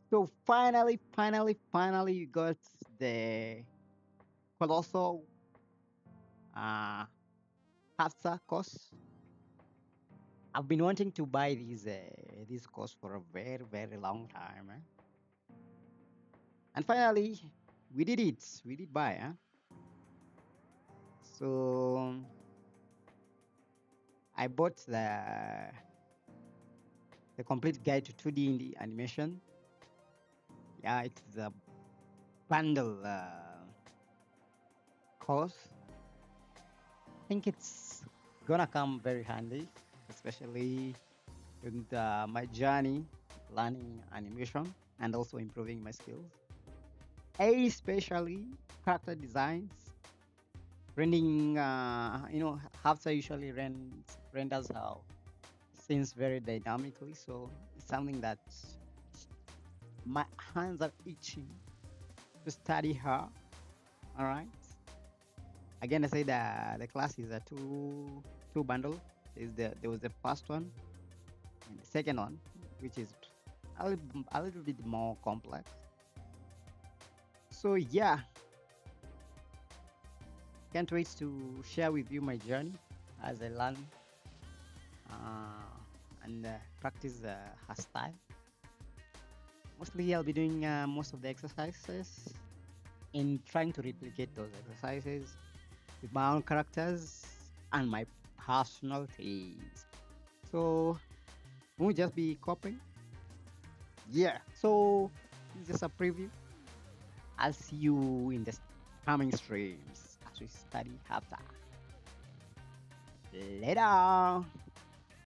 So finally, you got the Coloso uh, HAVTZA course. I've been wanting to buy this course for a very long time, and finally we did it. We did buy, So I bought the complete guide to 2D in the animation. Yeah, it's the bundle course. I think it's gonna come very handy, especially in my journey learning animation and also improving my skills, especially character designs, rendering. Hafsa usually renders how scenes very dynamically, so it's something that my hands are itching to study her. All right. Again, I say the class is a two bundle. There was the first one and the second one, which is a little bit more complex. So yeah, can't wait to share with you my journey as I learn uh, and practice her style. Mostly, I'll be doing most of the exercises in trying to replicate those exercises with my own characters and my personalities. So we'll just be copying. Yeah. So this is just a preview. I'll see you in the coming streams as we study HAVTZA. Later.